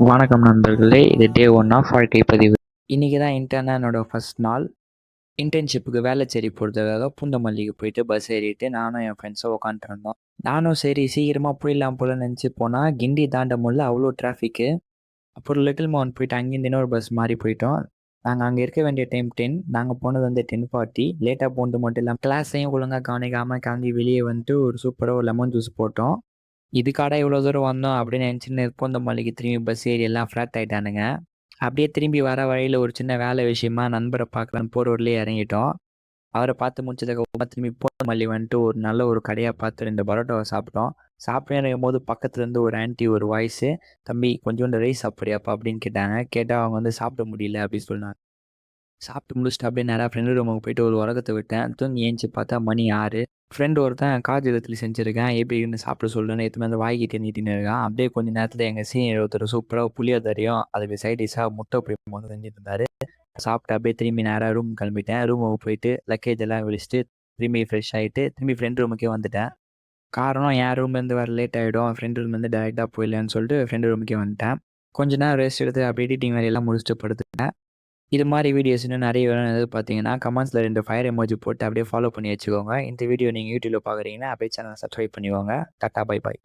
வணக்கம் நண்பர்களே, இது டே 1 ஆஃப் வாழ்க்கை பதிவு. இன்றைக்கி தான் என்னோட ஃபர்ஸ்ட் நாள். இன்டர்ன்ஷிப்புக்கு வேளச்சேரி போகிறதுக்காக பூந்தமல்லிக்கு போயிட்டு பஸ் ஏறிட்டு நானும் என் ஃப்ரெண்ட்ஸும் உட்காந்துருந்தோம். நானும் சரி சீக்கிரமாக போயிடலாம் போல நினச்சி போனால் கிண்டி தாண்ட முடியல, அவ்வளோ டிராஃபிக்கு. அப்புறம் லிட்டில் மவுண்ட் போயிட்டு அங்கேருந்து இன்னொரு பஸ் மாறி போயிட்டோம். நாங்கள் அங்கே இருக்க வேண்டிய டைம் 10, நாங்கள் போனது வந்து 10:40. லேட்டாக போனது மட்டும் இல்லாமல் கிளாஸையும் ஒழுங்காக கவனிக்காமல் கிளம்பி வெளியே வந்துட்டு ஒரு சூப்பராக ஒரு லெமன் ஜூஸ் போட்டோம். இதுக்காடா இவ்வளோ தூரம் வந்தோம் அப்படின்னு நினச்சின்னு பூந்தமல்லிக்கு திரும்பி பஸ் ஏறி எல்லாம் ஃப்ளாட் ஆகிட்டானுங்க. அப்படியே திரும்பி வர வழியில் ஒரு சின்ன வேலை விஷயமா நண்பரை பார்க்கலான்னு போகிற ஊர்லேயே இறங்கிட்டோம். அவரை பார்த்து முடிச்சதுக்கப்புறமா திரும்பி பூந்தமல்லி வந்துட்டு ஒரு நல்ல ஒரு கடையாக பார்த்து 2 பரோட்டாவை சாப்பிட்டோம். சாப்பிட்டே இருக்கும்போது பக்கத்துலேருந்து ஒரு ஆன்ட்டி ஒரு வாய்ஸு, "தம்பி கொஞ்சோண்டு ரைஸ் சாப்பிட்றியாப்பா?" அப்படின்னு கேட்டாங்க. கேட்டால் அவங்க வந்து சாப்பிட முடியல அப்படின்னு சொன்னாங்க. சாப்பிட்டு முடிச்சுட்டு அப்படியே நேராக ஃப்ரெண்டு ரூமுக்கு போயிட்டு ஒரு உலகத்தை விட்டேன். தூங்கி ஏஞ்சி பார்த்தா மணி 6. ஃப்ரெண்டு ஒருத்தன் காஜு இட்லி செஞ்சுருக்கேன், எப்படின்னு சாப்பிட சொல்லுன்னு எடுத்துன்னு வந்து வாய்க்கிட்டே நீட்டின்னு இருக்கான். அப்படியே கொஞ்ச நேரத்தில் எங்கள் சீனியர் ஒருத்தர் சூப்பராக புளியோதரையும் அதுக்கு சைட் டிஷ்ஷாக முட்டை பொரியல் வந்து செஞ்சுட்டு இருந்தார். சாப்பிட்டு அப்படியே திரும்பி நேராக ரூம் கிளம்பிட்டேன். ரூமுக்கு போயிட்டு லக்கேஜ் எல்லாம் விழிச்சிட்டு திரும்பி ஃப்ரெஷ் ஆகிட்டு திரும்பி ஃப்ரெண்ட் ரூமுக்கே வந்துட்டேன். காரணம் என் ரூம்லேருந்து வர லேட் ஆகிடும், ஃப்ரெண்ட் ரூம்லேருந்து டேரெக்டாக போயிடலான்னு சொல்லிட்டு ஃப்ரெண்டு ரூமுக்கே வந்துட்டேன். கொஞ்ச நேரம் ரெஸ்ட் எடுத்து அப்படியே எடிட்டிங் வேலையெல்லாம் முடிச்சுட்டு படுத்துட்டேன். இது மாதிரி வீடியோஸ் இன்னும் நிறைய வேணும்னு எதிர்பார்த்தீங்கன்னா கமெண்ட்ஸில் 2 ஃபயர் எமோஜி போட்டு அப்படியே ஃபாலோ பண்ணி வச்சுக்கோங்க. இந்த வீடியோ நீங்கள் யூடியூப்ல பார்க்குறீங்கன்னா அப்படியே சேனலை சப்ஸ்கிரைப் பண்ணிக்கோங்க. Tata bye bye.